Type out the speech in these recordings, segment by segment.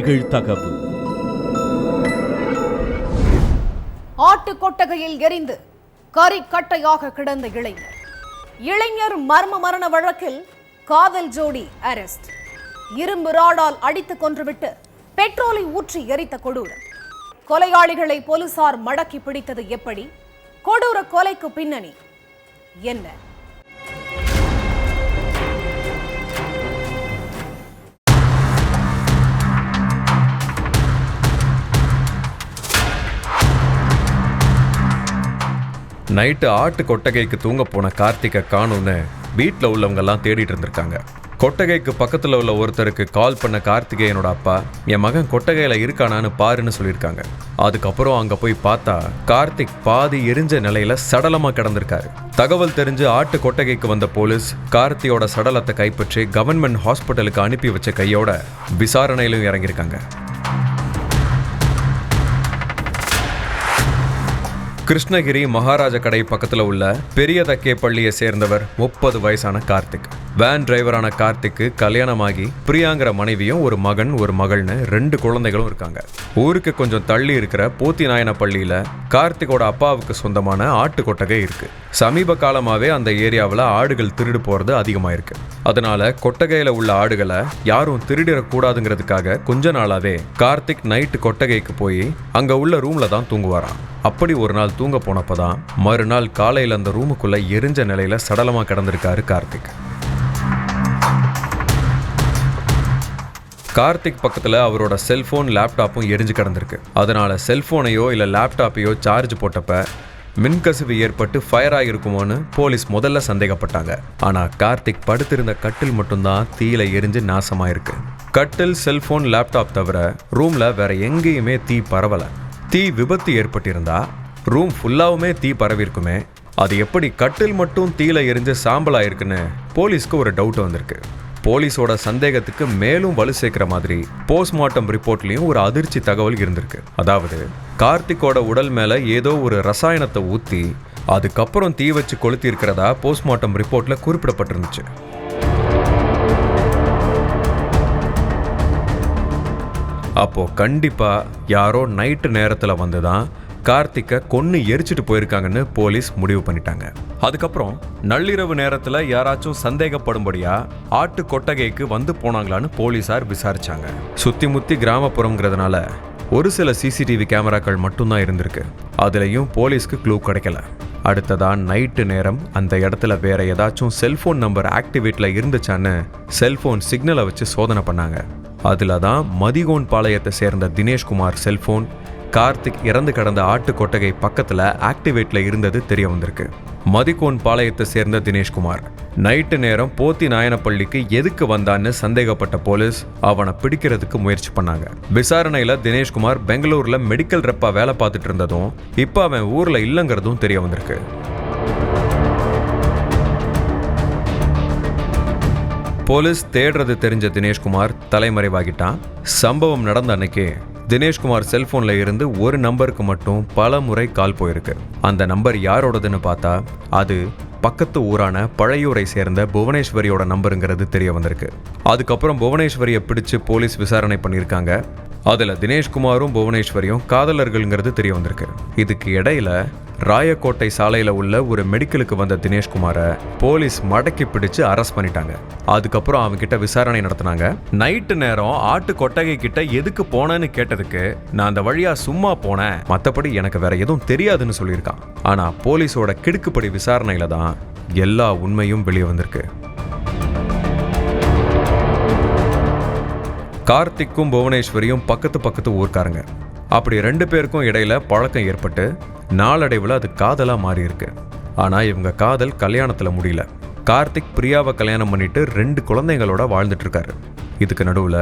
நிகழ்தகவு. ஆட்டு கொட்டகையில் எரிந்து கரிக்கட்டையாக கிடந்த இளைஞர் மர்ம மரண வழக்கில் காதல் ஜோடி அரெஸ்ட். இரும்பு ராடால் அடித்து கொன்றுவிட்டு பெட்ரோலை ஊற்றி எரித்த கொடூரம். கொலையாளிகளை போலீசார் மடக்கி பிடித்தது எப்படி? கொடூர கொலைக்கு பின்னணி என்ன? நைட்டு ஆட்டு கொட்டகைக்கு தூங்க போன கார்த்திகை காணும்னு வீட்டில் உள்ளவங்கெல்லாம் தேடிட்டு இருந்திருக்காங்க. கொட்டகைக்கு பக்கத்தில் உள்ள ஒருத்தருக்கு கால் பண்ண கார்த்திகேயனோட அப்பா, என் மகன் கொட்டகையில் இருக்கானான்னு பாருன்னு சொல்லியிருக்காங்க. அதுக்கப்புறம் அங்கே போய் பார்த்தா கார்த்திக் பாதி எரிஞ்ச நிலையில சடலமாக கிடந்திருக்காரு. தகவல் தெரிஞ்சு ஆட்டு கொட்டகைக்கு வந்த போலீஸ் கார்த்தியோட சடலத்தை கைப்பற்றி கவர்மெண்ட் ஹாஸ்பிட்டலுக்கு அனுப்பி வச்ச கையோட விசாரணையிலும் இறங்கியிருக்காங்க. கிருஷ்ணகிரி மகாராஜ கடை பக்கத்தில் உள்ள பெரிய தக்கே பள்ளியை சேர்ந்தவர் 30 வயசான கார்த்திக். வேன் டிரைவரான கார்த்திக்கு கல்யாணமாகி பிரியாங்கிற மனைவியும் ஒரு மகன் ஒரு மகள்னு 2 குழந்தைகளும் இருக்காங்க. ஊருக்கு கொஞ்சம் தள்ளி இருக்கிற போத்தி நாயன பள்ளியில கார்த்திகோட அப்பாவுக்கு சொந்தமான ஆட்டு கொட்டகை இருக்கு. சமீப காலமாவே அந்த ஏரியாவில் ஆடுகள் திருடு போறது அதிகமாயிருக்கு. அதனால கொட்டகையில உள்ள ஆடுகளை யாரும் திருடிடக்கூடாதுங்கிறதுக்காக கொஞ்ச நாளாவே கார்த்திக் நைட்டு கொட்டகைக்கு போய் அங்க உள்ள ரூம்ல தான் தூங்குவாராம். அப்படி ஒரு நாள் தூங்க போனப்பதான் மறுநாள் காலையில் அந்த ரூமுக்குள்ள எரிஞ்ச நிலையில சடலமா கிடந்திருக்காரு கார்த்திக். கார்த்திக் பக்கத்துல அவரோட செல்போன் லேப்டாப்பும் எரிஞ்சு கிடந்திருக்கு. அதனால செல்போனையோ இல்ல லேப்டாப்பையோ சார்ஜ் போட்டப்ப மின்கசிவு ஏற்பட்டு ஃபயர் ஆகிருக்குமோன்னு போலீஸ் முதல்ல சந்தேகப்பட்டாங்க. ஆனா கார்த்திக் படுத்திருந்த கட்டில் மட்டும்தான் தீயில எரிஞ்சு நாசமாயிருக்கு. கட்டில், செல்போன், லேப்டாப் தவிர ரூம்ல வேற எங்கேயுமே தீ பரவல. தீ விபத்து ஏற்பட்டிருந்தா ரூம் ஃபுல்லாவுமே தீ பரவிருக்குமே, அது எப்படி கட்டில் மட்டும் தீயில எரிஞ்சு சாம்பல் ஆயிருக்குன்னு போலீஸ்க்கு ஒரு டவுட் வந்திருக்கு. போலீஸோட சந்தேகத்துக்கு மேலும் வலு சேர்க்கிற மாதிரி போஸ்ட்மார்ட்டம் ரிப்போர்ட்லயும் ஒரு அதிர்ச்சி தகவல் இருந்திருக்கு. அதாவது கார்த்திகோட உடல் மேல ஏதோ ஒரு ரசாயனத்தை ஊத்தி அதுக்கப்புறம் தீ வச்சு கொளுத்தி இருக்கிறதா போஸ்ட்மார்ட்டம் ரிப்போர்ட்ல குறிப்பிடப்பட்டிருந்துச்சு. அப்போ கண்டிப்பா யாரோ நைட்டு நேரத்துல வந்துதான் கார்த்திகை கொன்னு எரிச்சிட்டு போயிருக்காங்கன்னு போலீஸ் முடிவு பண்ணிட்டாங்க. அதுக்கப்புறம் நள்ளிரவு நேரத்துல யாராச்சும் சந்தேகப்படும்படியா ஆட்டு கொட்டகைக்கு வந்து போனாங்களான்னு போலீசார் விசாரிச்சாங்க. சுத்தி முத்தி கிராமப்புறம்ங்கிறதுனால ஒரு சில சிசிடிவி கேமராக்கள் மட்டும்தான் இருந்திருக்கு. அதுலயும் போலீஸ்க்கு க்ளூ கிடைக்கல. அடுத்ததா நைட்டு நேரம் அந்த இடத்துல வேற ஏதாச்சும் செல்போன் நம்பர் ஆக்டிவேட்ல இருந்துச்சான்னு செல்போன் சிக்னலை வச்சு சோதனை பண்ணாங்க. அதுல தான் மதிகோன் பாளையத்தை சேர்ந்த தினேஷ்குமார் செல்போன் கார்த்திக் இறந்து கிடந்த ஆட்டு கொட்டகை பக்கத்துல ஆக்டிவேட்ல இருந்தது தெரிய வந்திருக்கு. மதிகோன் பாளையத்தை சேர்ந்த தினேஷ்குமார் நைட்டு நேரம் போத்தி நாயனப்பள்ளிக்கு எதுக்கு வந்தான்னு சந்தேகப்பட்ட போலீஸ் அவனை பிடிக்கிறதுக்கு முயற்சி பண்ணாங்க. விசாரணையில தினேஷ்குமார் பெங்களூர்ல மெடிக்கல் ரெப்பா வேலை பார்த்துட்டு இருந்ததும் இப்ப அவன் ஊர்ல இல்லைங்கிறதும் தெரிய வந்திருக்கு. போலீஸ் தேடுறது தெரிஞ்ச தினேஷ்குமார் தலைமறைவாகிட்டான். சம்பவம் நடந்த அன்னைக்கு தினேஷ்குமார் செல்போன்ல இருந்து ஒரு நம்பருக்கு மட்டும் பல முறை கால் போயிருக்கு. அந்த நம்பர் யாரோடதுன்னு பார்த்தா அது பக்கத்து ஊரான பழையூரை சேர்ந்த புவனேஸ்வரியோட நம்பருங்கிறது தெரிய வந்திருக்கு. அதுக்கப்புறம் புவனேஸ்வரியை பிடிச்சு போலீஸ் விசாரணை பண்ணியிருக்காங்க. அதுல தினேஷ்குமாரும் புவனேஸ்வரியும் காதலர்கள்ங்கிறது தெரிய வந்திருக்கு. இதுக்கு இடையில ராயக்கோட்டை சாலையில உள்ள ஒரு மெடிக்கலுக்கு வந்த தினேஷ்குமாரை போலீஸ் மடக்கி பிடிச்சு அரெஸ்ட் பண்ணிட்டாங்க. அதுக்கப்புறம் அவங்க கிட்ட விசாரணை நடத்தினாங்க. நைட்டு நேரம் ஆட்டு கொட்டகை கிட்ட எதுக்கு போனேன்னு கேட்டதுக்கு நான் அந்த வழியா சும்மா போனேன், மத்தபடி எனக்கு வேற எதுவும் தெரியாதுன்னு சொல்லியிருக்கான். ஆனா போலீஸோட கிடுக்குப்படி விசாரணையில தான் எல்லா உண்மையும் வெளியே வந்திருக்கு. கார்த்திக்கும் புவனேஸ்வரியும் பக்கத்து ஊர்க்காரங்க. அப்படி 2 பேருக்கும் இடையில பழக்கம் ஏற்பட்டு நாளடைவில் அது காதலா மாறி இருக்கு. ஆனா இவங்க காதல் கல்யாணத்துல முடியல. கார்த்திக் பிரியாவை கல்யாணம் பண்ணிட்டு 2 குழந்தைங்களோட வாழ்ந்துட்டு இருக்காரு. இதுக்கு நடுவுல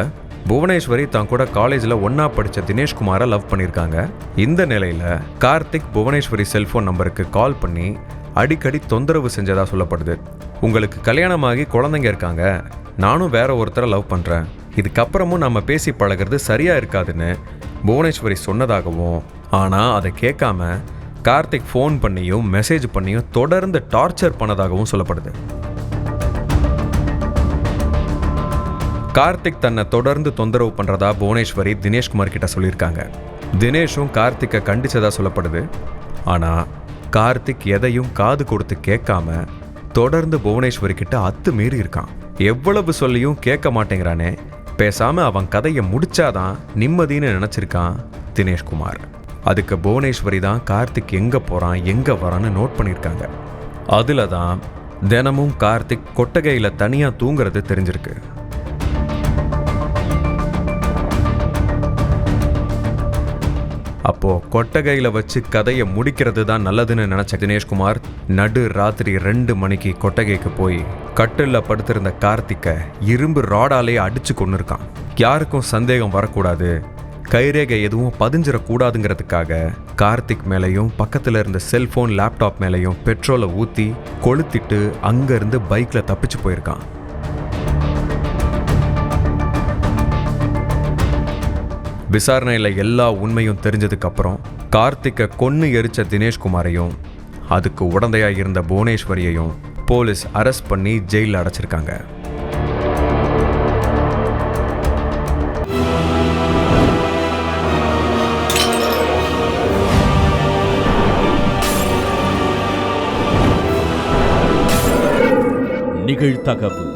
புவனேஸ்வரி தான் கூட காலேஜ்ல ஒன்னா படிச்ச தினேஷ்குமாரை லவ் பண்ணியிருக்காங்க. இந்த நிலையில கார்த்திக் புவனேஸ்வரி செல்போன் நம்பருக்கு கால் பண்ணி அடிக்கடி தொந்தரவு செஞ்சதா சொல்லப்படுது. உங்களுக்கு கல்யாணமாகி குழந்தைங்க இருக்காங்க, நானும் வேற ஒருத்தரை லவ் பண்றேன், இதுக்கப்புறமும் நம்ம பேசி பழகிறது சரியா இருக்காதுன்னு புவனேஸ்வரி சொன்னதாகவும், ஆனா அதை கேட்காம கார்த்திக் ஃபோன் பண்ணியும் மெசேஜ் பண்ணியும் தொடர்ந்து டார்ச்சர் பண்ணதாகவும் சொல்லப்படுது. கார்த்திக் தன்னை தொடர்ந்து தொந்தரவு பண்றதா புவனேஸ்வரி தினேஷ்குமார் கிட்ட சொல்லியிருக்காங்க. தினேஷும் கார்த்திக்கை கண்டிச்சதா சொல்லப்படுது. ஆனா கார்த்திக் எதையும் காது கொடுத்து கேட்காம தொடர்ந்து புவனேஸ்வரி கிட்ட அத்துமீறி இருக்கான். எவ்வளவு சொல்லியும் கேட்க மாட்டேங்கிறானே, பேசாம அவன் கதையை முடிச்சாதான் நிம்மதின்னு நினைச்சிருக்கான் தினேஷ்குமார். அதுக்கு புவனேஸ்வரி தான் கார்த்திக் எங்க போறான் எங்க வரான்னு நோட் பண்ணியிருக்காங்க. அதுல தான் தினமும் கார்த்திக் கொட்டகையில தனியா தூங்குறது தெரிஞ்சிருக்கு. அப்போ கொட்டகையில வச்சு கதையை முடிக்கிறது தான் நல்லதுன்னு நினைச்ச தினேஷ்குமார் நடு ராத்திரி 2 மணிக்கு கொட்டகைக்கு போய் கட்டில்ல படுத்திருந்த கார்த்திக்கை இரும்பு ராடாலே அடிச்சு கொண்டிருக்கான். யாருக்கும் சந்தேகம் வரக்கூடாது, கைரேகை எதுவும் பதிஞ்சிடக்கூடாதுங்கிறதுக்காக கார்த்திக் மேலையும் பக்கத்துல இருந்த செல்போன் லேப்டாப் மேலையும் பெட்ரோலை ஊத்தி கொளுத்திட்டு அங்கிருந்து பைக்ல தப்பிச்சு போயிருக்கான். விசாரணையில் எல்லா உண்மையும் தெரிஞ்சதுக்கு அப்புறம் கார்த்திக்கை கொன்னு எரிச்ச தினேஷ்குமாரையும் அதுக்கு உடந்தையா இருந்த புவனேஸ்வரியையும் போலீஸ் அரெஸ்ட் பண்ணி ஜெயிலில் அடைச்சிருக்காங்க. நிகழ்தகவு